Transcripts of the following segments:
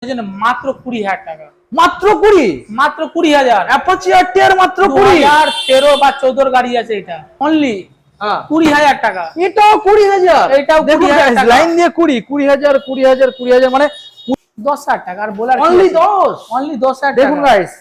মাত্র 20,000 টাকা। মাত্র 20? মাত্র 20,000। অ্যাপাচি আরটিআর মাত্র 20? 2013 বা 14 গাড়ি আছে এটা। অনলি 20,000 টাকা। এটাও 20,000? এটাও দেখুন 20,000 টাকা। লাইন দিয়ে 20,000 মানে 10,000 টাকা। আর বলার অনলি 10? অনলি 10,000 টাকা। দেখুন গাইস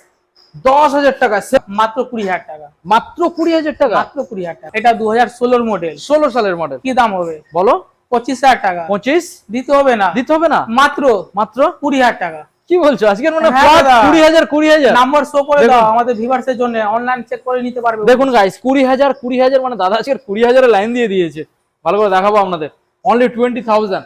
10,000 টাকা, মাত্র 20,000 টাকা। মাত্র 20,000 টাকা? মাত্র 20,000 টাকা। এটা 2016 মডেল। 16 সালের মডেল। কি দাম হবে বলো? 25,000 টাকা। 25? দিতে হবে না। দিতে হবে না? মাত্র মাত্র 20,000 টাকা। কি বলছো? আজকের মানে হ্যাঁ ফ্ল্যাট দাদা। 20,000 নাম্বার শো করে দাও আমাদের ভিউয়ার্সের জন্য, অনলাইন চেক করে নিতে পারবে। দেখুন গাইস 20,000 মানে দাদা আজকে 20,000 এর লাইন দিয়ে দিয়েছে। ভালো করে দেখাবো আপনাদের। অনলি 20,000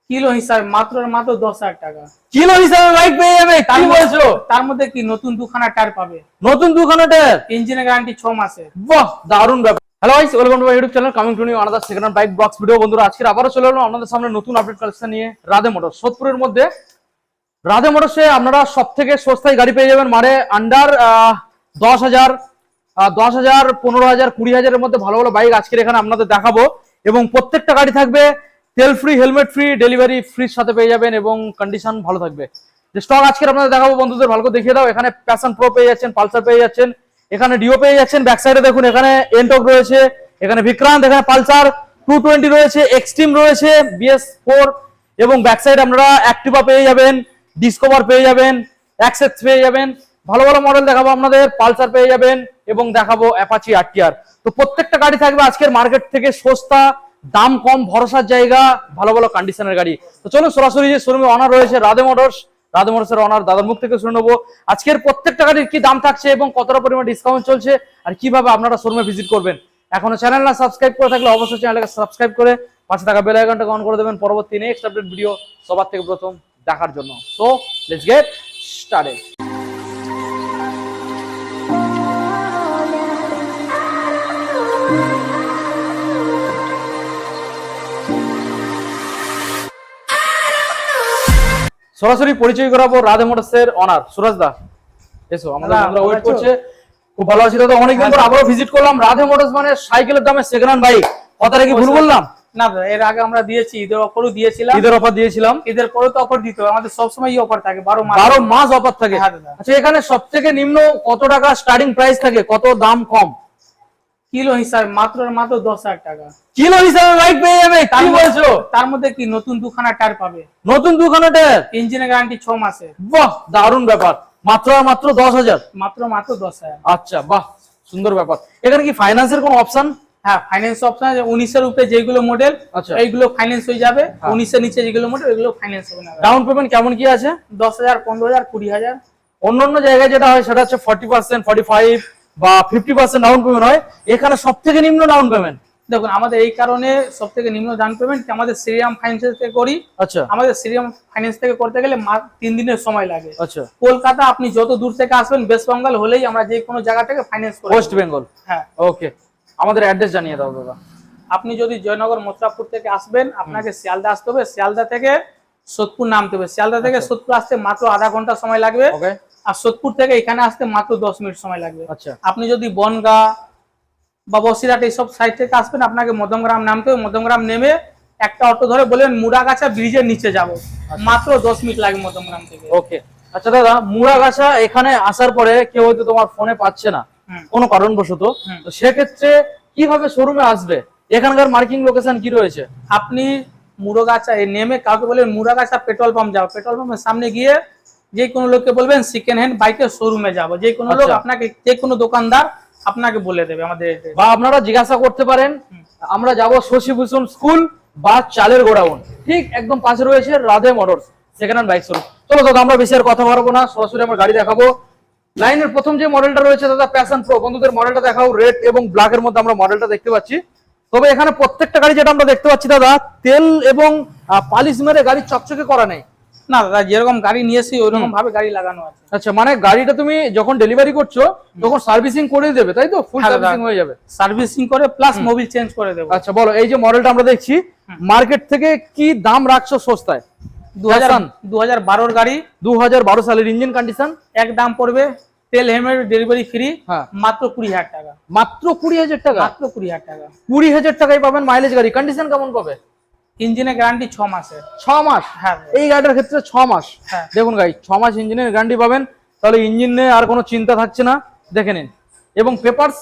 কিলো হিসাবে মাত্র 10,000 টাকা। কিলো হিসাবে বাইক পেয়ে যাবে। কি বলছো? তার মধ্যে কি নতুন দুখানা টায়ার পাবে। নতুন দুখানা টায়ার, ইঞ্জিনের গ্যারান্টি 6 মাসের। বাহ দারুণ ব্যাপার। Hello guys, welcome to my YouTube channel coming to new another second hand bike vlogs video. বন্ধুরা আজকে আবারও চলে এলাম আপনাদের সামনে নতুন আপডেট কালেকশন নিয়ে। রাধে মোটরস সোদপুরের মধ্যে। রাধে মোটরসে আপনারা সবথেকে সস্তায় গাড়ি পেয়ে যাবেন, মানে আন্ডার 10,000, 15,000, 20,000 এর মধ্যে ভালো ভালো বাইক আজকের এখানে আপনাদের দেখাবো। এবং প্রত্যেকটা গাড়ি থাকবে তেল ফ্রি, হেলমেট ফ্রি, ডেলিভারি ফ্রির সাথে পেয়ে যাবেন এবং কন্ডিশন ভালো থাকবে। যে স্টক আজকে আপনাদের দেখাবো বন্ধুদের ভালো করে দেখিয়ে দাও। এখানে প্যাশন প্রো পেয়ে যাচ্ছেন, পালসার পেয়ে যাচ্ছেন, এখানে ডিও পেয়ে যাচ্ছেন। ব্যাক সাইডে দেখুন এখানে এনটক রয়েছে, এখানে বিক্রান্ত, এখানে পালসার 220 রয়েছে, এক্সট্রিম রয়েছে, BS4 এবং ব্যাক সাইড আপনারা অ্যাক্টিভা পেয়ে যাবেন, ডিসকভার পেয়ে যাবেন, অ্যাক্সেস পেয়ে যাবেন। ভালো ভালো মডেল দেখাবো আপনাদের, পালসার পেয়ে যাবেন এবং দেখাবো অ্যাপাচি আরটিআর। তো প্রত্যেকটা গাড়ি থাকবে আজকের মার্কেট থেকে সস্তা, দাম কম, ভরসার জায়গা, ভালো ভালো কন্ডিশনের গাড়ি। তো চলুন সরাসরি যে শোরুমে অনার রয়েছে রাধে মোটরস, রাধে মোটরসের অনার দাদার মুখ থেকে শুনে নেবো আজকের প্রত্যেকটা গাড়ির কি দাম থাকছে এবং কতটা পরিমাণ ডিসকাউন্ট চলছে আর কিভাবে আপনারা শোরুমে ভিজিট করবেন। এখনো চ্যানেল না সাবস্ক্রাইব করে থাকলে অবশ্যই চ্যানেলটাকে সাবস্ক্রাইব করে পাশে থাকা বেল আইকনটা অন করে দেবেন পরবর্তী নেক্সট আপডেট ভিডিও সবার থেকে প্রথম দেখার জন্য। So let's get started. সরাসরি পরিচয় করাবো রাধে মোটরসের অনার সুরাজ দা। এসো, আমাদের বন্ধুরা ওয়েট করছে। খুব ভালো আছি দাদা, অনেকদিন পর আবারও ভিজিট করলাম। রাধে মোটরস মানে সাইকেলের দামে সেকেন্ড হ্যান্ড বাইক, কথাটা কি ভুল বললাম? না দাদা, এর আগে আমরা দিয়েছি, ঈদের অফারও দিয়েছিলাম। ঈদের অফার দিয়েছিলাম, ঈদের পরে তো অফার দিতে হবে, আমাদের সবসময় এই অফার থাকে, 12 মাস অফার থাকে। আচ্ছা, এখানে সবথেকে নিম্ন কত টাকা স্টার্টিং প্রাইস থাকে, কত দাম কম? কিলো হিসাবে মাত্র 10,000 টাকা। কিলো হিসাবে বাইক পেয়ে যাবে। কি বলছো? তার মধ্যে কি নতুন দুখানা টায়ার পাবে। নতুন দুখানা টায়ার, ইঞ্জিনের গ্যারান্টি 6 মাসের। বাহ দারুণ ব্যাপার। মাত্র 10,000? মাত্র 10,000। আচ্ছা বাহ, সুন্দর ব্যাপার। এখানে কি ফাইন্যান্সের কোনো অপশন? হ্যাঁ, ফাইন্যান্স অপশন আছে। 19 এর উপরে যেগুলো মডেল এইগুলো ফাইন্যান্স হয়ে যাবে। 19 এর নিচে যেগুলো মডেল এগুলো ফাইন্যান্স হবে না। ডাউন পেমেন্ট কেমন কি আছে? 10,000, 15,000, 20,000। অন্যান্য জায়গায় যেটা হয় সেটা হচ্ছে 40%, 45 বা 50% ডাউন পেমেন্ট হয়। এখানে সবথেকে নিম্ন ডাউন পেমেন্ট। দেখুন, আমাদের এই কারণে সবথেকে নিম্ন ডাউন পেমেন্ট আমাদের শ্রীরাম ফাইন্যান্স থেকে করি। আচ্ছা, আমাদের শ্রীরাম ফাইন্যান্স থেকে করতে গেলে 3 দিনের সময় লাগে। আচ্ছা, কলকাতা আপনি যত দূর থেকে আসবেন, ওয়েস্ট বেঙ্গল হলেই আমরা যে কোনো জায়গা থেকে ফাইন্যান্স করি। ওয়েস্ট বেঙ্গল? হ্যাঁ। ওকে, আমাদের অ্যাড্রেস জানিয়ে দাও দাদা। আপনি যদি জয়নগর মথুরাপুর থেকে আসবেন, আপনাকে শিয়ালদা আসতে হবে, শিয়ালদা থেকে সোদপুর নামতে হবে। শিয়ালদা থেকে সোদপুর আসতে মাত্র আধা ঘন্টা সময় লাগবে। ওকে। আর সোদপুর থেকে এখানে আসতে মাত্র 10 মিনিট সময় লাগবে। আচ্ছা। আপনি যদি বনগা বা বসিরহাট এইসব সাইড থেকে আসবেন, আপনাকে মধ্যমগ্রাম নামতে হবে। মধ্যমগ্রাম নেমে একটা অটো ধরে বলবেন মুড়াগাছা ব্রিজের নিচে যাব। মাত্র 10 মিনিট লাগবে মধ্যমগ্রাম থেকে। ওকে। আচ্ছা দাদা, মুড়াগাছা এখানে আসার পরে কেউ হয়তো তোমার ফোনে পাচ্ছে না কোনো কারণবশত, তো সেক্ষেত্রে কিভাবে শোরুমে আসবে? এখানকার মার্কিং লোকেশন কি রয়েছে? আপনি মুড়াগাছা নেমে কাউকে বলবেন মুড়াগাছা পেট্রোল পাম্প যাও। পেট্রোল পাম্পের সামনে গিয়ে যে কোনো লোককে বলবেন সেকেন্ড হ্যান্ড বাইকের শোরুমে যাবো। যে কোনো লোক আপনাকে, যে কোনো দোকানদার আপনাকে বলে দেবে আমাদের। বা আপনারা জিজ্ঞাসা করতে পারেন, আমরা যাব শশীভূষণ স্কুল বা চালের গোডাউন, ঠিক একদম পাশে রয়েছে Radhe motors second hand bike showroom. চলো দাদা, আমরা বেশি আর কথা বলবো না, সরাসরি আমরা গাড়ি দেখাবো। লাইনের প্রথম যে মডেলটা রয়েছে দাদা প্যাশন প্রো, বন্ধুদের মডেলটা দেখাও। রেড এবং ব্ল্যাক এর মধ্যে আমরা মডেলটা দেখতে পাচ্ছি। তবে এখানে প্রত্যেকটা গাড়ি যেটা আমরা দেখতে পাচ্ছি দাদা, তেল এবং পালিশ মেরে গাড়ি চকচকে করা নেই। না দাদা, যেরকম গাড়ি নিয়েছি ওইরকম ভাবে গাড়ি লাগানো আছে। আচ্ছা, মানে গাড়িটা তুমি যখন ডেলিভারি করছো তখন সার্ভিসিং করে দেবে, তাই তো? ফুল সার্ভিসিং হয়ে যাবে। সার্ভিসিং করে প্লাস মোবিল চেঞ্জ করে দেবো। আচ্ছা বলো, এই যে মডেলটা আমরা দেখছি মার্কেট থেকে কি দাম রাখছো সস্তায়? 2012 গাড়ি, 2012 সালের ইঞ্জিন কন্ডিশন, এক দাম পড়বে তেল হেলমেট ডেলিভারি ফ্রি, মাত্র 20,000 টাকা। মাত্র 20,000 টাকা? মাত্র 20,000 টাকা। 20,000 টাকায় পাবেন মাইলেজ গাড়ি। কন্ডিশন কেমন পাবে? ইঞ্জিনের গ্যারান্টি 6 মাসের। 6 মাস? হ্যাঁ এই গাড়িটার ক্ষেত্রে 6 মাস। হ্যাঁ দেখুন গাইস 6 মাস ইঞ্জিনের গ্যারান্টি পাবেন, তাহলে ইঞ্জিন নিয়ে আর কোনো চিন্তা থাকছে না। দেখে নিন। এবং পেপারস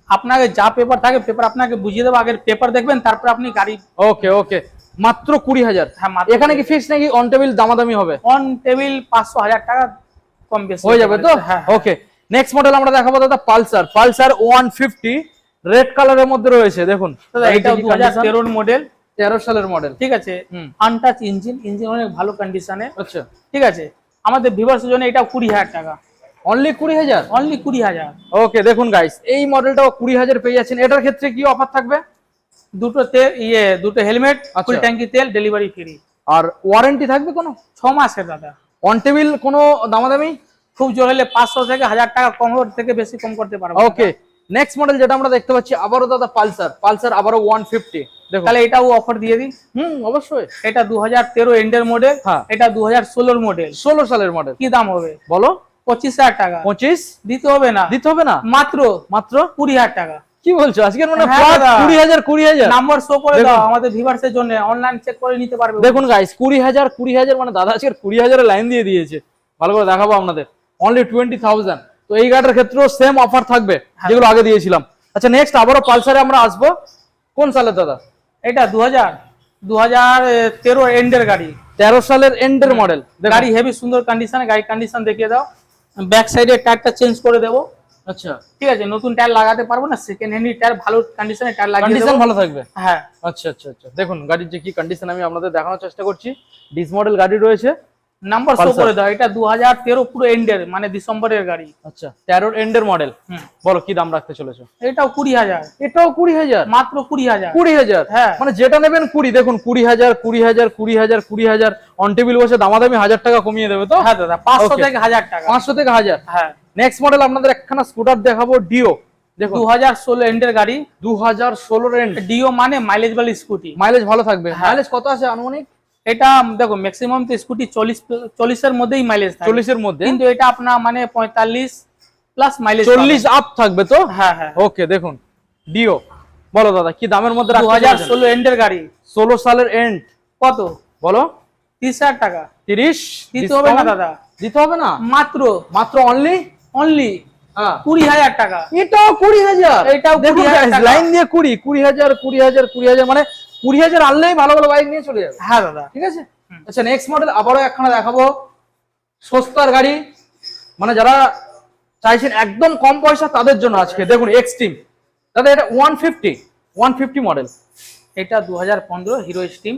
আপনাকে যা পেপার থাকে পেপার আপনাকে বুঝিয়ে দেবো, আগে পেপার দেখবেন তারপর আপনি গাড়ি। ওকে ওকে, মাত্র 20,000। হ্যাঁ মাত্র। এখানে কি ফিক্স নাকি অন টেবিল দামাদামি হবে? অন টেবিল 500-1000 টাকা কম বেশি হয়ে যাবে তো? হ্যাঁ ওকে, নেক্সট মডেল আমরা দেখাবো দাদা পালসার। পালসার 150 রেড কালারের মধ্যে রয়েছে। দেখুন দাদা, এটা 2013 মডেল, 13 সালের মডেল। ঠিক আছে। আনটাচ ইঞ্জিন, ইঞ্জিন অনেক ভালো কন্ডিশনে, আচ্ছা, ঠিক আছে। আমাদের ভিউয়ার্সের জন্য এটা 20,000 টাকা, অনলি 20,000। অনলি 20,000। ওকে, দেখুন গাইস এই মডেলটাও 20,000 পেয়ে যাচ্ছেন। এটার ক্ষেত্রে কি অফার থাকবে? দুটো তেল দুটো হেলমেট, আচ্ছা। ফুল ট্যাঙ্কি তেল, ডেলিভারি ফ্রি। আর ওয়ারেন্টি থাকবে কোনো? 6 মাসের দাদা। অন টেবিল কোনো দামাদামি? খুব জোর হলে 500 থেকে 1000 টাকা কম, ওর থেকে বেশি কম করতে পারবো। ওকে, নেক্সট মডেল যেটা আমরা দেখতে পাচ্ছি আবারও দাদা পালসার। পালসার আবারও 150। দেখুন, তাহলে এটাও অফার দিয়ে দিই। অবশ্যই। এটা 2013 এন্ডের মডেল, হ্যাঁ। এটা 2016 মডেল। 16 সালের মডেল। কি দাম হবে বলো। 25,000 টাকা। 25 দিতে হবে না? দিতে হবে না, মাত্র মাত্র 20,000 টাকা। কি বলছো? আজকের মানে হ্যাঁ ফ্ল্যাট দাদা। 20,000 নাম্বার শো করে দেখুন। দাও আমাদের ভিউয়ার্সের জন্য, অনলাইন চেক করে নিতে পারবে। দেখুন গাইস 20,000 মানে দাদা আজকে 20,000 লাইন দিয়ে দিয়েছে। ভালো করে দেখাবো আপনাদের, অনলি 20,000। তো এই গাড়ির ক্ষেত্রেও সেম অফার থাকবে যেগুলো আগে দিয়েছিলাম। আচ্ছা, নেক্সট আবারও পালসারে আমরা আসবো। কোন সালের দাদা এটা 2013 এন্ডের গাড়ি, 13 সালের এন্ডের মডেল। গাড়ি হেভি সুন্দর কন্ডিশনে। গাড়ি কন্ডিশন দেখিয়ে দাও। ব্যাক সাইডে টায়ারটা চেঞ্জ করে দেবো, আচ্ছা, ঠিক আছে। নতুন টায়ার লাগাতে পারবো না, সেকেন্ড হ্যান্ড টায়ার ভালো কন্ডিশনে টায়ার লাগিয়ে কন্ডিশন দেবো। ভালো থাকবে। হ্যাঁ আচ্ছা আচ্ছা আচ্ছা, দেখুন গাড়ির যে কি কন্ডিশন আমি আপনাদের দেখানোর চেষ্টা করছি। ডিস মডেল গাড়ি রয়েছে, নাম্বার শো করে দাও। এটা 2013 পুরো এন্ডের, মানে ডিসেম্বরের গাড়ি। আচ্ছা 13 এন্ডের মডেল। বলো কি দাম রাখতে চলেছো? এটাও 20,000, এটাও 20,000, মাত্র 20,000। 20,000। হ্যাঁ। মানে যেটা নেবেন 20। দেখুন 20,000 20,000 20,000 20,000, অন টেবিল বসে দামাদামি 1000 টাকা কমিয়ে দেবে তো? হ্যাঁ দাদা, 500 Okay. থেকে 1000 টাকা। 500 থেকে 1000। হ্যাঁ। নেক্সট মডেল আপনাদের একখানা স্কুটার দেখাবো, ডিও। দেখুন 2016 এন্ডের গাড়ি। 2016 এন্ড। ডিও মানে মাইলেজ বালি স্কুটি। মাইলেজ ভালো থাকবে। হ্যাঁ। মাইলেজ কত আছে আনুমানিক? এটা দেখো ম্যাক্সিমাম তো স্কুটি 40 এর মধ্যেই মাইলেজ থাকে, 40 এর মধ্যে, কিন্তু এটা আপনার মানে 45 প্লাস মাইলেজ। 40 আপ থাকবে তো? হ্যাঁ হ্যাঁ। ওকে, দেখুন ডিও। বলো দাদা কি দামের মধ্যে রাখতে চলেছেন? 2016 এন্ডের গাড়ি। 16 সালের এন্ড। কত? বলো। 30,000 টাকা। 30 দিতে হবে না দাদা? দিতে হবে না, মাত্র মাত্র অনলি অনলি হ্যাঁ 20,000 টাকা। এটাও 20,000। এটাও 20,000 টাকা। লাইন দিয়ে 20,000 20,000 মানে 20,000 আনলেই ভালো ভালো বাইক নিয়ে চলে যাবে। হ্যাঁ দাদা। ঠিক আছে। আচ্ছা, নেক্সট মডেল আবারও একখানা দেখাবো, সস্তার গাড়ি, মানে যারা চাইছেন একদম কম পয়সা তাদের জন্য আজকে। দেখুন এক্সট্রিম দাদা, এটা 150 মডেল। এটা 2015 হিরো স্টিম,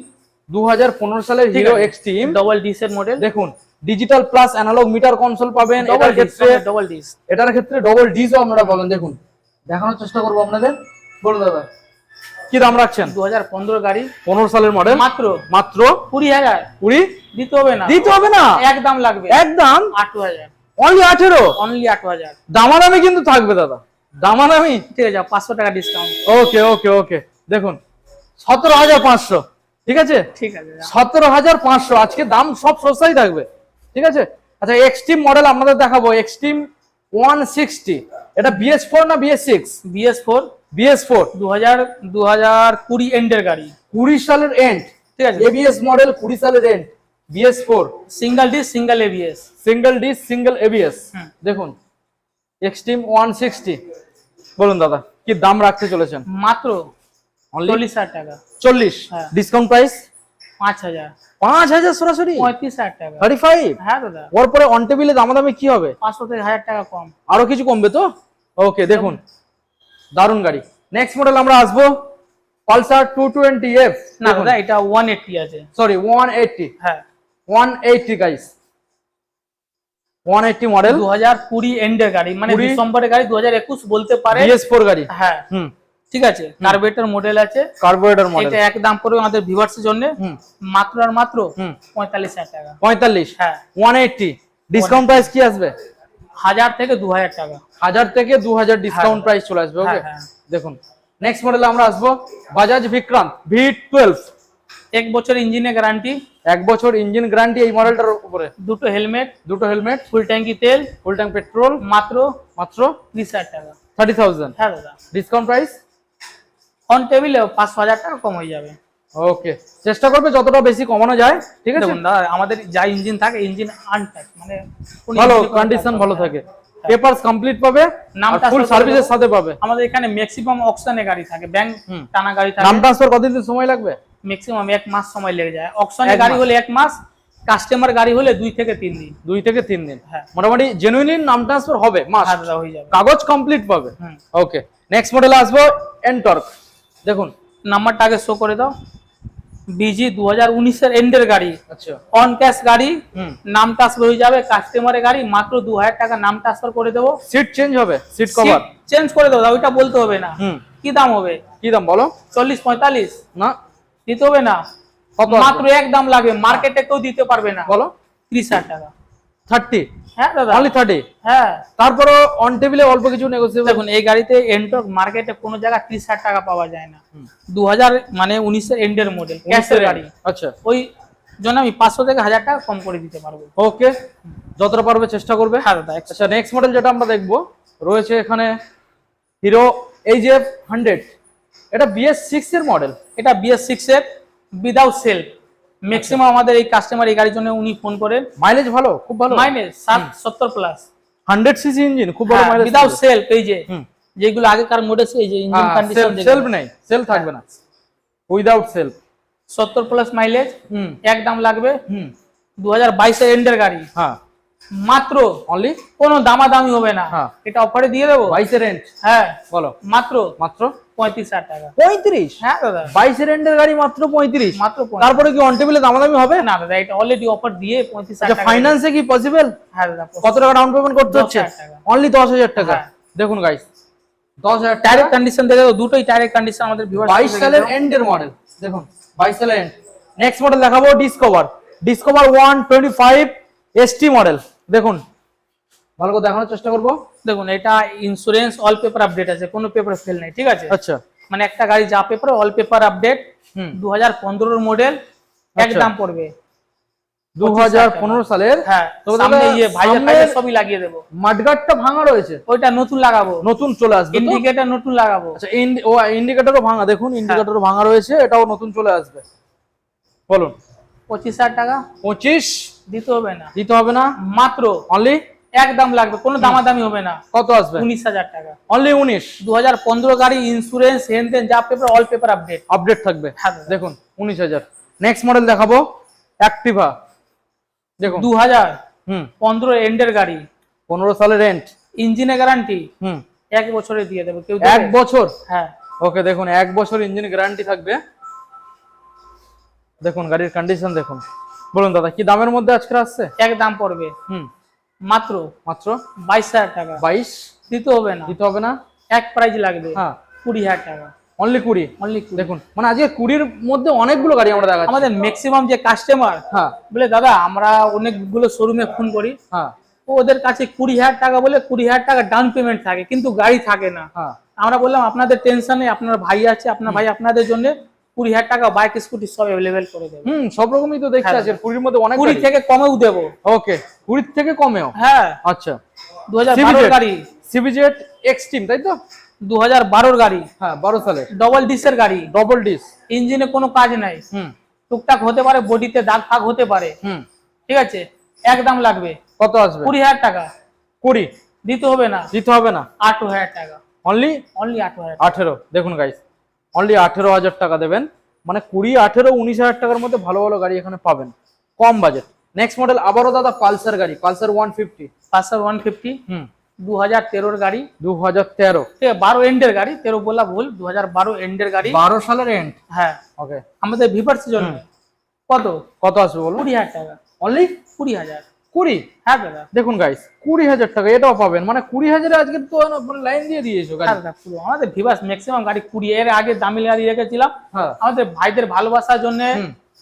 2015 সালের হিরো এক্সট্রিম ডবল ডিস এর মডেল। দেখুন digital plus analogue meter console পাবেন। এটার ক্ষেত্রে ডবল ডিস, এটার ক্ষেত্রে ডবল ডিসও আপনারা পাবেন। দেখুন দেখানোর চেষ্টা করবো আপনাদের। বলুন দাদা কি দাম রাখছেন? 2015 গাড়ি, 15 সালের মডেল, মাত্র মাত্র 20,000। 20 দিতে হবে না? দিতে হবে না, একদম লাগবে, একদম 8,000, অনলি 18। অনলি 8,000। দামাদামি কিন্তু থাকবে দাদা, দামাদামি। ঠিক আছে, 500 টাকা ডিসকাউন্ট। ওকে ওকে ওকে, দেখুন 17,500। ঠিক আছে, ঠিক আছে। 17,500 আজকে দাম সব সস্তাই থাকবে। ঠিক আছে। আচ্ছা, এক্সট্রিম মডেল আপনাদের দেখাবো, এক্সট্রিম 160। এটা BS4 না BS6? BS4, BS4 2020 এন্ডের গাড়ি, 20 সালের এন্ড। ঠিক আছে। ABS মডেল 20 সালের end, BS4 single disc single ABS, single disc single ABS। হুম। দেখুন এক্সট্রিম 160। বলুন দাদা কি দাম রাখতে চলেছেন? মাত্র অনলি 40,000 টাকা। 40। হ্যাঁ। ডিসকাউন্ট প্রাইস 5,000, 5,000 সরাসরি 35,000 টাকা। 35। হ্যাঁ দাদা, ওর পরে অন টেবিলে দামাদামি কি হবে? 500 থেকে 1000 টাকা কম। আরো কিছু কমবে তো? ওকে, দেখুন দারুন গাড়ি। নেক্সট মডেল আমরা আসবো পালসার 220F। না দাদা, এটা 180 আছে। সরি 180। হ্যাঁ, 180 গাইস, 180 মডেল, 2020 এন্ডের গাড়ি, মানে 20 ডিসেম্বরের গাড়ি, 2021 বলতে পারে। BS4 গাড়ি। হ্যাঁ, হুম, ঠিক আছে। কার্বোরেটর মডেল আছে, কার্বোরেটর মডেল। এটা এক দাম পড়বে আমাদের ভিউয়ার্সের জন্য হুম, মাত্র আর মাত্র হুম 45,000 টাকা। 45। হ্যাঁ, 180 ডিসকাউন্ট প্রাইস কি আসবে? 1000 থেকে 2000 টাকা। 1000 থেকে 2000 ডিসকাউন্ট হ্যাঁ। প্রাইস চলে আসবে। ওকে, হ্যাঁ, হ্যাঁ। দেখুন নেক্সট মডেলে আমরা আসবো বাজাজ বিক্রান্ত V12। 1 বছর ইঞ্জিনের গ্যারান্টি, 1 বছর ইঞ্জিন গ্যারান্টি এই মডেলটার উপরে। দুটো হেলমেট, দুটো হেলমেট, ফুল ট্যাঙ্কি তেল, ফুল ট্যাঙ্ক পেট্রোল, মাত্র মাত্র 30,000 টাকা। 30,000। হ্যাঁ দাদা, ডিসকাউন্ট প্রাইস অন টেবিলে 500-1000 টাকা কম হয়ে যাবে। ওকে, চেষ্টা করবে যতটা বেশি কমানো যায়, ঠিক আছে। দেখুন দাদা, আমাদের যা ইঞ্জিন থাকে, ইঞ্জিন আনটাচ, মানে কোনো ভালো ইঞ্জিনে কোনো কন্ডিশন কাজ ভালো হবে থাকে, না। পেপারস কমপ্লিট পাবে, নামটা ফুল আসলে সার্ভিসের বলে সাথে পাবে। আমাদের এখানে ম্যাক্সিমাম অকশনে গাড়ি থাকে, ব্যাংক টানা গাড়ি থাকে। নাম ট্রান্সফার কতদিন সময় লাগবে? ম্যাক্সিমাম 1 মাস সময় লেগে যায়। অকশনে এক গাড়ি মাস। হলে 1 মাস, কাস্টমার গাড়ি হলে 2 থেকে 3 দিন। 2 থেকে 3 দিন, হ্যাঁ। মোটামুটি জেনুইনলি নাম ট্রান্সফার হবে, মাস হ্যাঁ দাদা, হয়ে যাবে। কাগজ কমপ্লিট পাবে। হুম। ওকে, নেক্সট মডেলে আসবো এনটর্ক। দেখুন নাম্বারটা আগে শো করে দাও। বিজি 2019 এর এন্ডের গাড়ি, আচ্ছা, অন ক্যাশ গাড়ি, হুম। নাম ট্রান্সফার হয়ে যাবে। কাস্টমারের গাড়ি, মাত্র 2000 টাকা নাম ট্রান্সফার করে দেবো। সিট চেঞ্জ হবে, সিট কভার চেঞ্জ করে দেবো, ওইটা বলতে হবে না। হুম। কি দাম হবে? কি দাম বলো? 40-45 না, দিতে হবে না, কত মাত্র এক দাম লাগবে, মার্কেটে কেউ দিতে পারবে না। বলো? 30,000 টাকা। 30, হ্যাঁ দাদা, অনলি 30। হ্যাঁ। তারপরে অন টেবিলে অল্প কিছু নেগোসিয়েবল। দেখুন এই গাড়িতে এন্টর্ক মার্কেটে কোনো জায়গায় 30,000 টাকা পাওয়া যায় না। 2000 মানে 19 এর এন্ডের মডেল, ক্যাশের গাড়ি। আচ্ছা, ওই জন্য আমি 500 থেকে 1000 টাকা কম করে দিতে পারবো। ওকে, যতটা পারবে চেষ্টা করবে। হ্যাঁ দাদা। আচ্ছা, নেক্সট মডেল যেটা আমরা দেখবো রয়েছে এখানে হিরো এইচএফ 100। এটা BS6 এর মডেল। এটা BS6 এর উইদাউট সেলফ। ম্যাক্সিমাম আমাদের এই কাস্টমার এই গাড়ির জন্য উনি ফোন করেন। মাইলেজ ভালো, খুব ভালো, মাইলেজ 70 প্লাস, 100 সিসি ইঞ্জিন, খুব ভালো মাইলেজ। Without self. এই যে হুম। যেগুলো আগেকার মডেল, এই যে ইঞ্জিন কন্ডিশন সেলফ নেই, সেলফ থাকবে না, উইদাউট সেলফ। 70 প্লাস মাইলেজ, হুম এক দাম লাগবে। হুম 2022 এর এন্ডের গাড়ি, হ্যাঁ, মাত্র অনলি কোনো দামাদামি হবে না। হ্যাঁ। এটা অফারে দিয়ে দেবো। 22 এর রেন্ট, হ্যাঁ, বলো মাত্র মাত্র 35,000 টাকা। 35। হ্যাঁ দাদা, 22 এর রেন্টের গাড়ি মাত্র 35। মাত্র 35,000 তারপরে কি অন টেবিলে দামাদামি হবে? না দাদা, এটা অলরেডি অফার দিয়ে 35,000 আচ্ছা, টাকা। ফাইন্যান্সে কি পসিবল? হ্যাঁ দাদা। কত টাকা ডাউন পেমেন্ট করতে হচ্ছে? 10,000 টাকা। অনলি 10,000 টাকা। হ্যাঁ। দেখুন গাইস, 10,000 টাকা। ডাইরেক্ট কন্ডিশন দেখে দাও, দুটোই ডাইরেক্ট কন্ডিশন আমাদের ভিউয়ার্স। 22 সালের এন্ডের মডেল, দেখুন 22 সালের এন্ড। নেক্সট মডেল দেখাবো ডিসকভার 125 ST মডেল। দেখুন ভালো করে দেখানোর চেষ্টা করব। দেখুন এটা ইন্স্যুরেন্স অল পেপার আপডেট আছে, কোনো পেপার ফেল নাই, ঠিক আছে। আচ্ছা, মানে একটা গাড়ি যা পেপার অল পেপার আপডেট, 2015 এর মডেল, এক আচ্ছা। দাম পড়বে 2015 সালের। হ্যাঁ, তো সামনে দাদা, ইয়ে ভাইজার সামনে টাইজার সবই লাগিয়ে দেবো। মাডগার্ডটা ভাঙা রয়েছে, ওইটা নতুন লাগাবো, নতুন চলে আসবে তো? ইন্ডিকেটর নতুন লাগাবো। আচ্ছা, ইন্ডিকেটরও ভাঙা, দেখুন ইন্ডিকেটরও ভাঙা রয়েছে, এটাও নতুন চলে আসবে। বলুন 25,000 টাকা 25 দিতে হবে না, দিতে হবে না, মাত্র অনলি এক দাম লাগবে, কোনো দামাদামি হবে না। কত আসবে? 19,000 টাকা। অনলি 19। 2015 গাড়ি, ইন্স্যুরেন্স হেনতেন যা paper all paper update. Update থাকবে, হ্যাঁ দাদা। দেখুন 19,000। নেক্সট মডেল দেখাবো অ্যাক্টিভা। দেখুন 2015 এন্ডের গাড়ি, 15 সালের রেন্ট, ইঞ্জিনে গ্যারান্টি হুম 1 বছরে দিয়ে দেবে। কেউ 1 বছর? হ্যাঁ। ওকে, দেখুন 1 বছর ইঞ্জিন গ্যারান্টি থাকবে। দেখুন গাড়ির কন্ডিশন দেখুন। বলুন দাদা, কি দামের মধ্যে আজকে আসছে? এক দাম পড়বে হুম মাত্র মাত্র 22,000 টাকা। 22 দিতে হবে না, দিতে হবে না, এক প্রাইস লাগবে হ্যাঁ 20,000 টাকা। অনলি 20। অনলি দেখুন মানে আজকে 20 মধ্যে অনেকগুলো গাড়ি আমরা দেখাচ্ছি। আমাদের ম্যাক্সিমাম যে কাস্টমার হ্যাঁ বলে দাদা আমরা অনেকগুলো শোরুমে ফোন করি, হ্যাঁ তো ওদের কাছে 20,000 টাকা বলে 20,000 টাকা ডাউন পেমেন্ট থাকে, কিন্তু গাড়ি থাকে না। হ্যাঁ আমরা বললাম আপনাদের টেনশন নেই, আপনার ভাই আছে, আপনার ভাই আপনাদের জন্য 20,000 টাকা বাইক স্কুটি সব অ্যাভেলেবেল করে দেবে। সব রকমই তো দেখতে আছে 20 এর মধ্যে অনেক 20 থেকে কমেও দেবো। ওকে, 20 থেকে কমেও? হ্যাঁ, আচ্ছা, 2012 গাড়ি, সিবিজেড এক্সট্রিম, তাই তো? 2012 গাড়ি, হ্যাঁ 12 সালের, ডবল ডিসের গাড়ি, ডবল ডিস, ইঞ্জিনে কোনো কাজ নাই, হুম টুকটাক হতে পারে, বডিতে দাগ ফাগ হতে পারে, হুম ঠিক আছে। এক দাম লাগবে কত আসবে? 20,000 টাকা। 20 দিতে হবে না, দিতে হবে না, 18,000 টাকা। Only only 18,000। 18। দেখুন গাইস, অনলি 18,000 টাকা দেবেন, মানে 20, 18, 19,000 টাকার মধ্যে ভালো ভালো গাড়ি এখানে পাবেন, কম বাজেট। নেক্সট মডেল আবারও দাদা পালসার গাড়ি, পালসার 150। পালসার 150 2013 গাড়ি, 2013, ঠিক আছে, 12 এন্ডের গাড়ি, 13 বলা ভুল, 2012 এন্ডের গাড়ি। 12 সালের এন্ড। হ্যাঁ, ওকে, আমাদের ভিভার্স জন্য কত কত আসবে বলুন? 20,000 টাকা। অনলি 20,000। 20? হ্যাঁ দাদা। দেখুন গাইস, 20,000 টাকা এটাও পাবেন, মানে 20,000 আজকে তো মানে লাইন দিয়ে দিয়েছো গাড়ি। হ্যাঁ দাদা, পুরো আমাদের ভিভার্স ম্যাক্সিমাম গাড়ি 20। এর আগে দামি গাড়ি রেখেছিলাম, হ্যাঁ আমাদের ভাইদের ভালোবাসার জন্য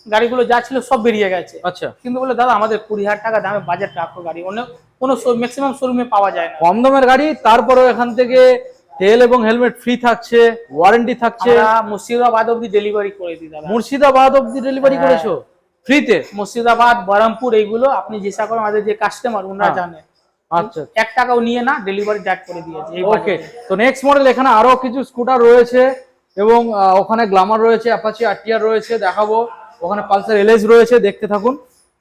গাড়িগুলো যা ছিল সব বেরিয়ে গেছে, আচ্ছা, কিন্তু বলে দাদা আমাদের 20,000 টাকা দামে বাজেট রাখো গাড়ি, অনেক কোনো ম্যাক্সিমাম শোরুমে পাওয়া যায় না। কম দামের গাড়ি, তারপরেও এখান থেকে তেল এবং হেলমেট ফ্রি থাকছে, ওয়ারেন্টি থাকছে। আমরা মুর্শিদাবাদ অবধি ডেলিভারি করে দিই দাদা। মুর্শিদাবাদ অবধি ডেলিভারি হ্যাঁ। করেছো ফ্রিতে? মুর্শিদাবাদ, বহরমপুর, এইগুলো আপনি যেসা করেন, আমাদের যে কাস্টমার ওনারা হ্যাঁ। জানে, আচ্ছা 1 টাকাও নিয়ে না, ডেলিভারি ডাক করে দিয়েছে এই ওকে। বাজেটে। তো নেক্সট মডেল এখানে আরো কিছু স্কুটার রয়েছে এবং ওখানে গ্ল্যামার রয়েছে, অ্যাপাচি আরটিআর রয়েছে দেখাবো, ওখানে পালসার এলএস রয়েছে, দেখতে থাকুন।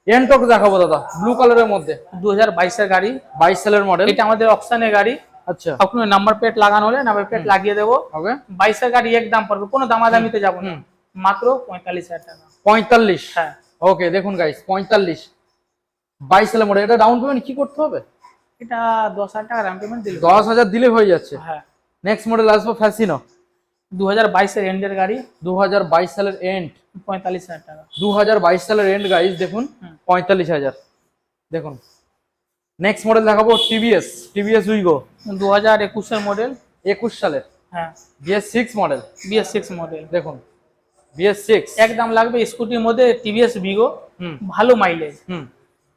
এনটর্ক দেখাবো দাদা, ব্লু কালারের মধ্যে 2022 এর গাড়ি, 22 সালের মডেল। এটা আমাদের অপশনের গাড়ি। আচ্ছা, আপনার নাম্বার প্লেট লাগানো হলে নাম্বার প্লেট লাগিয়ে দেবো। ওকে, 22 এর গাড়ি এক দাম পড়বে, কোনো দামাদামিতে যাবো না, মাত্র 45,000 টাকা। 45? হ্যাঁ। ওকে, দেখুন গাইস 45, 22 সালের মডেল। এটা ডাউন পেমেন্ট কি করতে হবে? এটা 10,000 টাকা ডাউন পেমেন্ট দিলে 10,000 দিলে হয়ে যাচ্ছে। হ্যাঁ। নেক্সট মডেল আসবো ফ্যাসিনো, 2022 এর এন্ডের গাড়ি, 2022 সালের এন্ড, 45,000 টাকা। 2022 সালের এন্ড গাইস, দেখুন 45,000। দেখুন নেক্সট মডেল দেখাবো টিভিএস উইগো, 2021 এর মডেল, 21 সালের। হ্যাঁ, BS6 মডেল, BS6 মডেল। দেখুন BS6 একদম লাগবে স্কুটির মধ্যে টিভিএস ভিগো, ভালো মাইলেজ।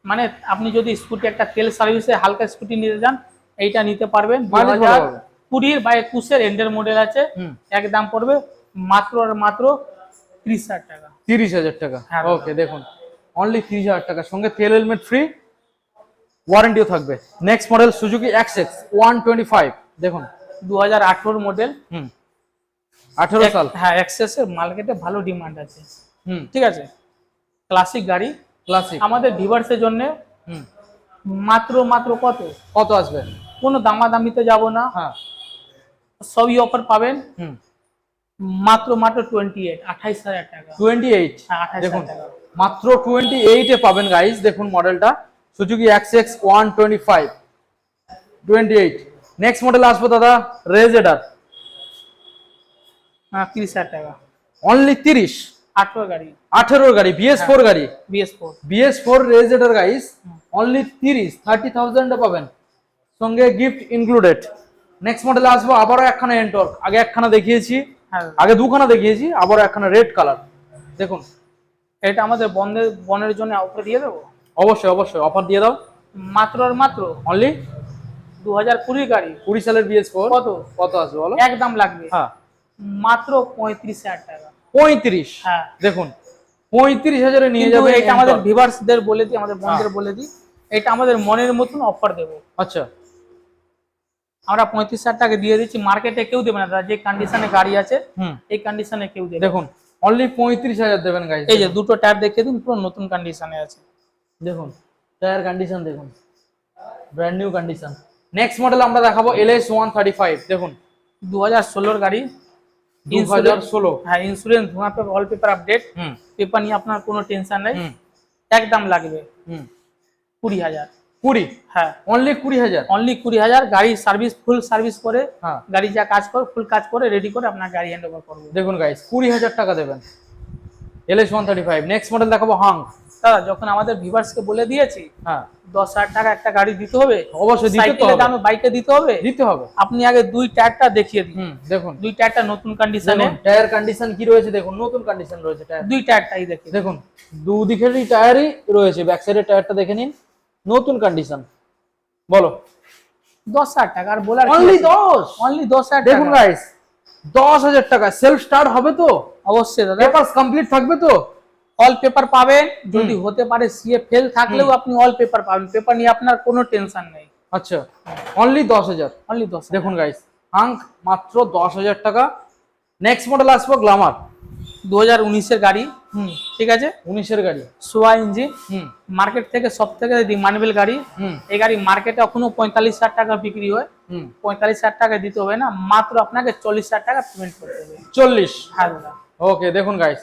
মানে আপনি যদি স্কুটি একটা তেল সার্ভিসে হালকা স্কুটি নিতে যান, এইটা নিতে পারবেন। 2020 বা 21 এর এন্ডের মডেল আছে, এক দাম পড়বে মাত্র আর মাত্র 30,000 টাকা। 30,000 টাকা। হ্যাঁ, ওকে, দেখুন অনলি 30,000 টাকা, সঙ্গে তেল হেলমেট ফ্রি, ওয়ারেন্টিও থাকবে। নেক্সট মডেল সুজুকি XX 125, দেখুন 2018 মডেল, 18 সাল। হ্যাঁ, এক্সেস এর মার্কেটে ভালো ডিমান্ড আছে। ঠিক আছে, ক্লাসিক গাড়ি, ক্লাসিক। আমাদের ভিউয়ার্সের জন্য মাত্র কত আসবে? কোনো দামাদামিতে যাব না, হ্যাঁ, সবই অফার পাবেন। মাত্র 28,000 টাকা। 28? হ্যাঁ, 28,000 দেখুন টাকা। মাত্র 28 এ পাবেন গাইস। দেখুন মডেলটা সুজুকি XX 125, 28। নেক্সট মডেল আসবো দাদা রেজেডার, 30,000 টাকা। অনলি 30? 18 গাড়ি, 18 গাড়ি, BS4 গাড়ি, BS4 রেজেডার গাইস, অনলি 30,000 এ পাবেন, সঙ্গে গিফট ইনক্লুডেড। নেক্সট মডেল আসবো আবারও একখানা এনটর্ক, আগে একখানা দেখিয়েছি, আগে দুখানা দেখিয়েছি, আবারও একখানা রেড কালার। দেখুন এটা আমাদের বনের জন্য অফার দিয়ে দেবো। অবশ্যই অফার দিয়ে দাও। মাত্র আর মাত্র অনলি 2020 গাড়ি, 20 সালের BS4। কত আসবে বলো? একদম লাগবে হ্যাঁ, মাত্র 35,000 টাকা। 35? হ্যাঁ, দেখুন 35,000 এ নিয়ে কিন্তু যাবে। এটা আমাদের ভিউয়ার্সদের বলে দিই, আমাদের বন্ধুদের বলে দিই, এটা আমাদের মনের মতন অফার দেবো। আচ্ছা, আমরা 35,000 টাকা দিয়ে দিচ্ছি, মার্কেটে কেউ দেবে না দাদা, যে কন্ডিশনে গাড়ি আছে এই কন্ডিশনে কেউ দেবে। দেখুন অনলি 35,000 দেবেন গাইস। এই যে দুটো টায়ার দেখিয়ে দিন, পুরো নতুন কন্ডিশনে আছে। দেখুন টায়ার কন্ডিশন দেখুন, brand new condition. Next model আমরা দেখাবো LS 135, দেখুন 2016 গাড়ি, 2016। হ্যাঁ, ইন্স্যুরেন্স, ধোঁয়া paper, all paper update, paper নিয়ে আপনার কোনো টেনশন নেই। একদম লাগবে 20,000। 20? হ্যাঁ, অনলি 20,000? অনলি 20,000। গাড়ি সার্ভিস, ফুল সার্ভিস করে, হ্যাঁ, গাড়ি যা কাজ করে ফুল কাজ করে রেডি করে আপনার গাড়ি হ্যান্ড ওভার করবো। দেখুন গাইস 20,000 টাকা দেবেন, LS 135। নেক্সট মডেল দেখাবো হাং। দাদা যখন আমাদের ভিউয়ার্সকে বলে দিয়েছি, হ্যাঁ 10,000 টাকা একটা গাড়ি দিতে হবে, অবশ্যই দিতে সাইকেলের দামে বাইকে দিতে হবে। আপনি আগে দুই টায়ারটা দেখিয়ে দিন। দেখুন দুই টায়ারটা নতুন কন্ডিশনে, টায়ার কন্ডিশন কি রয়েছে দেখুন, নতুন কন্ডিশন রয়েছে টায়ার। দুই টায়ারটাই দেখি, দেখুন দুদিকেরই টায়ারই রয়েছে, ব্যাক সাইডের টায়ারটা দেখে নিন, নতুন কন্ডিশন। বলো 10,000 টাকা, আর বলার অনলি 10? অনলি 10,000 টাকা। দেখুন গাইস 10,000 টাকা, সেলফ স্টার্ট হবে তো? অবশ্যই দাদা, পেপারস কমপ্লিট থাকবে তো? অল পেপার পাবেন, যদি হতে পারে সিএ ফেল থাকলেও আপনি অল পেপার পাবেন, পেপার নিয়ে আপনার কোনো টেনশন নেই। আচ্ছা, অনলি 10,000? অনলি 10,000। দেখুন গাইস হাঙ্ক মাত্র 10,000 টাকা। নেক্সট মডেল আসবো গ্ল্যামার, 2019 এর গাড়ি, ঠিক আছে, 19 এর গাড়ি, সোয়া ইঞ্জিন, মার্কেট থেকে সব থেকে ডিমান্ডেবল গাড়ি। এই গাড়ি মার্কেটে এখনো 45,000 টাকা বিক্রি হয়, 45,000 টাকা দিতে হবে না, মাত্র আপনাকে 40,000 টাকা পেমেন্ট করতে হবে। 40? হ্যাঁ দাদা। ওকে, দেখুন গাইস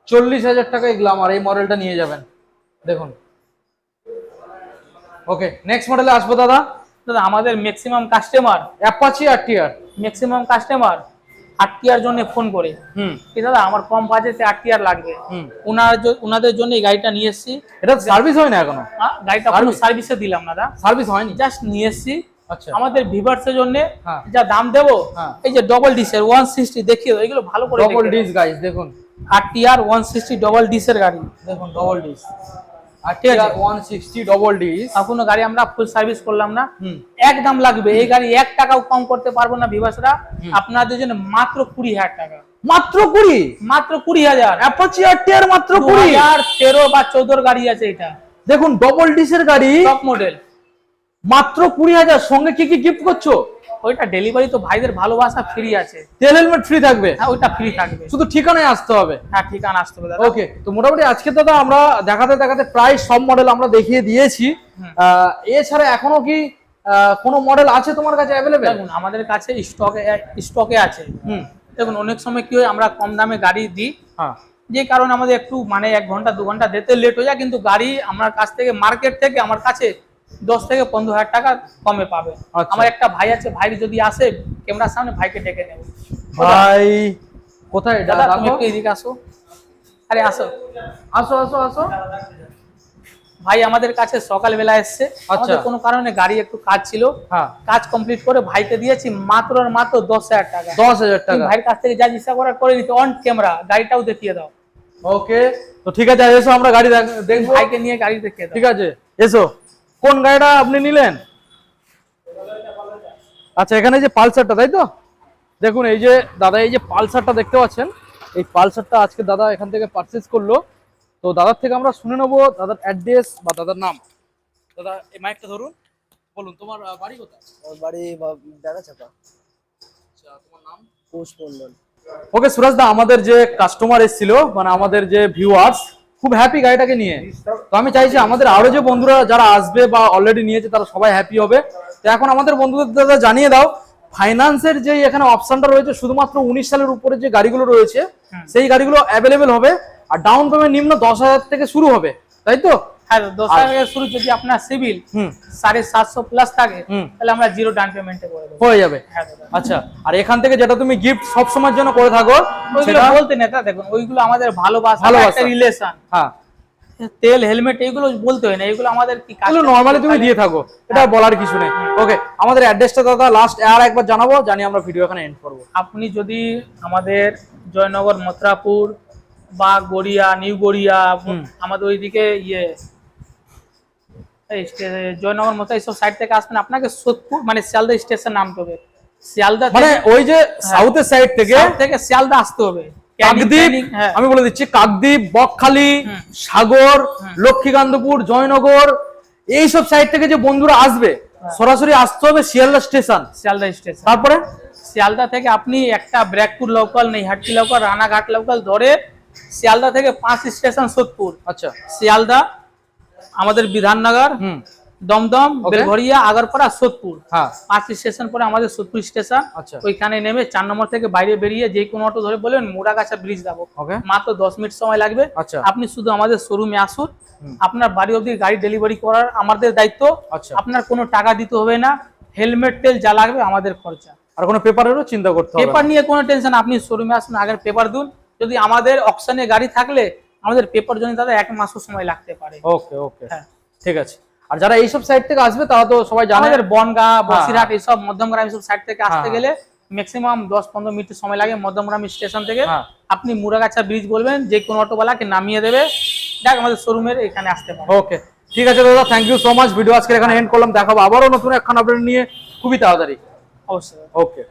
40,000 টাকায় গ্ল্যামার, এই মডেলটা নিয়ে যাবেন। দেখুন ওকে, নেক্সট মডেলে আসবো দাদা। দাদা আমাদের maximum customer Apache RTR, maximum customer RTR জন্য ফোন করে, কি দাদা আমার কম বাজেটে আরটিআর লাগবে, ওনাদের জন্য এই গাড়িটা নিয়ে এসেছি। এটা সার্ভিস হয় না এখনো? গাড়িটা কোনো সার্ভিসে দিলাম না দাদা, সার্ভিস হয়নি, জাস্ট নিয়ে এসেছি। আচ্ছা, আমাদের ভিউয়ার্সের জন্য যা দাম দেবো, এই যে ডবল ডিসের 160 দেখিয়ে দাও, এগুলো ভালো করে ডবল ডিস গাইস। দেখুন আরটিআর 160 ডবল ডিসের গাড়ি, দেখুন double disc RTR 160 double disc. আর কোনো গাড়ি আমরা ফুল সার্ভিস করলাম না, একদম লাগবে। এই গাড়ি 1 টাকাও কম করতে পারবো না ভিউয়ার্সরা, আপনাদের জন্য মাত্র 20,000 টাকা। মাত্র 20? মাত্র 20,000। অ্যাপাচি আরটিআর মাত্র 20? 2013 বা 14 গাড়ি আছে এটা, দেখুন ডবল ডিসের গাড়ি, টপ মডেল, মাত্র 20,000। সঙ্গে কি কি গিফট করছো? ওইটা ডেলিভারি তো ভাইদের ভালোবাসা ফ্রি আছে। তেল হেলমেট ফ্রি থাকবে? হ্যাঁ ওইটা ফ্রি থাকবে, শুধু ঠিকানায় আসতে হবে। হ্যাঁ ঠিকানা আসতে হবে দাদা। ওকে, তো মোটামুটি আজকে দাদা আমরা দেখাতে দেখাতে প্রায় সব মডেল আমরা দেখিয়ে দিয়েছি। এছাড়া এখনো কি কোনো মডেল আছে তোমার কাছে অ্যাভেলেবেল? দেখুন আমাদের কাছে স্টকে আছে। দেখুন অনেক সময় কি হয় আমরা কম দামে গাড়ি দিই, হ্যাঁ, যে কারণে আমাদের একটু মানে 1 ঘন্টা 2 ঘন্টা দিতে লেট হয়ে যায়, কিন্তু গাড়ি আমার কাছ থেকে মার্কেট থেকে আমার কাছে 10 থেকে 15,000 টাকা কমে পাবে। আচ্ছা। আমার একটা ভাই আছে, ভাই যদি আসে ক্যামেরার সামনে ভাইকে ডেকে নেব। ভাই কোথায় দাদা দাদা? তুমি একটু এদিকে আসো, আরে আসো আসো আসো আসো। ভাই আমাদের কাছে সকালবেলা এসছে, আমাদের কোনো কারণে গাড়ি একটু কাজ ছিল, হ্যাঁ, কাজ কমপ্লিট করে ভাইকে দিয়েছি মাত্র আর মাত্র 10,000 টাকা। 10,000 টাকা। ভাইয়ের কাছ থেকে যা ইচ্ছা করার করে নিতে, অন ক্যামেরা গাড়িটাও দেখিয়ে দাও। ওকে, তো ঠিক আছে, এসো আমরা গাড়ি দেখবো। ভাইকে নিয়ে গাড়ি দেখিয়ে দাও। ঠিক আছে, এসো। কোন গাড়িটা আপনি নিলেন? আচ্ছা, এখানে যে পালসারটা, তাই তো? দেখুন এই যে দাদা, এই যে পালসারটা দেখতে পাচ্ছেন, এই পালসারটা আজকে দাদা এখান থেকে পারচেজ করলো। তো দাদার থেকে আমরা শুনে নেবো দাদার অ্যাড্রেস বা দাদার নাম। দাদা এই মাইকটা ধরুন, বলুন তোমার বাড়ি কোথায়? আমার বাড়ি বেড়াচাপা। আচ্ছা, তোমার নাম? পৌষ মন্ডল। ওকে সুরাজ দা, আমাদের যে কাস্টমার এসেছিল, মানে আমাদের যে ভিউয়ার্স, খুব হ্যাপি গাড়িটাকে নিয়ে। তো আমি চাইছি আমাদের আরো যে বন্ধুরা যারা আসবে বা অলরেডি নিয়েছে তারা সবাই হ্যাপি হবে। তো এখন আমাদের বন্ধুদের দাদা জানিয়ে দাও, ফাইন্যান্সের যে এখানে অপশনটা রয়েছে শুধুমাত্র 19 সালের উপরে যে গাড়িগুলো রয়েছে সেই গাড়িগুলো অ্যাভেলেবেল হবে, আর ডাউন পেমেন্ট নিম্ন 10,000 থেকে শুরু হবে, তাই তো? হ্যাঁ 10,000 টাকা শুরু, যদি আপনার সিভিল 750 প্লাস থাকে তাহলে আমরা জিরো ডাউন পেমেন্টে করে দেবো, হয়ে যাবে। হ্যাঁ দাদা। আচ্ছা, আর এখান থেকে যেটা তুমি গিফট সব সময়ের জন্য করে থাকো ওইগুলো সেটা বলতে নেতা, দেখুন ওইগুলো আমাদের ভালোবাসা, একটা রিলেশন। হ্যাঁ, তেল হেলমেট এইগুলো বলতে হয় না, এগুলো আমাদের কি কাজ, এগুলো নরমালি তুমি দিয়ে থাকো, এটা বলার কিছু নেই। ওকে, আমাদের অ্যাড্রেসটা দাদা লাস্ট আর একবার জানাবো, জানি আমরা ভিডিও এখানে এন্ড করবো। আপনি যদি আমাদের জয়নগর, মথুরাপুর বা গড়িয়া, নিউ গড়িয়া, আমাদের ওইদিকে জয়নগর মতো এইসব সাইড থেকে আসবেন, আপনাকে সোদপুর মানে শিয়ালদা স্টেশন নামতে হবে। শিয়ালদা মানে ওই যে সাউথের সাইড থেকে শিয়ালদা আসতে হবে। কাকদ্বীপ, হ্যাঁ আমি বলে দিচ্ছি, কাকদ্বীপ, বকখালি, সাগর, লক্ষ্মীকান্তপুর, জয়নগর, এইসব সাইড থেকে যে বন্ধুরা আসবে সরাসরি আসতে হবে শিয়ালদা স্টেশন। শিয়ালদা স্টেশন, তারপরে শিয়ালদা থেকে আপনি একটা Barrackpore local, Naihati local, Ranaghat local ধরে শিয়ালদা থেকে 5 স্টেশন সোদপুর। আচ্ছা, শিয়ালদা, আমাদের বিধাননগর, দমদম, বেলঘরিয়া, আগরপাড়া, সোদপুর, হ্যাঁ 5 স্টেশন পরে আমাদের সোদপুর স্টেশন। আচ্ছা, ওইখানে নেমে 4 নম্বর থেকে বাইরে বেরিয়ে যে কোনো অটো ধরে বলবেন মুড়াগাছা ব্রিজ যাবো, ওকে, মাত্র 10 মিনিট সময় লাগবে। আচ্ছা, আপনি শুধু আমাদের শোরুমে আসুন, আপনার বাড়ি অবধি গাড়ি ডেলিভারি করার আমাদের দায়িত্ব। আচ্ছা, আপনার কোনো টাকা দিতে হবে না, হেলমেট তেল যা লাগবে আমাদের খরচা। আর কোনো পেপারেরও চিন্তা করতে হবে না। পেপার নিয়ে কোনো টেনশন, আপনি শোরুমে আসুন, আগের পেপার দিন। যদি আমাদের অকশনে গাড়ি থাকলে আমাদের পেপার জন্য দাদা 1 মাসও সময় লাগতে পারে। ওকে ওকে, হ্যাঁ ঠিক আছে। আর যারা এইসব সাইড থেকে আসবে তারা তো সবাই জানে, আমাদের বনগা, বসিরহাট, এইসব মধ্যমগ্রাম এইসব সাইড থেকে আসতে গেলে ম্যাক্সিমাম 10-15 মিনিট সময় লাগে মধ্যমগ্রাম স্টেশন থেকে। আপনি মুড়াগাছা ব্রিজ বলবেন, যে কোনো অটোওয়ালাকে নামিয়ে দেবে, দেখ আমাদের শোরুমের এখানে আসতে পারে। ওকে, ঠিক আছে দাদা, thank you so much. Video আজকে এখানে এন্ড করলাম, দেখাবো আবারও নতুন একখান আপডেট নিয়ে খুবই তাড়াতাড়ি। অবশ্যই। ওকে।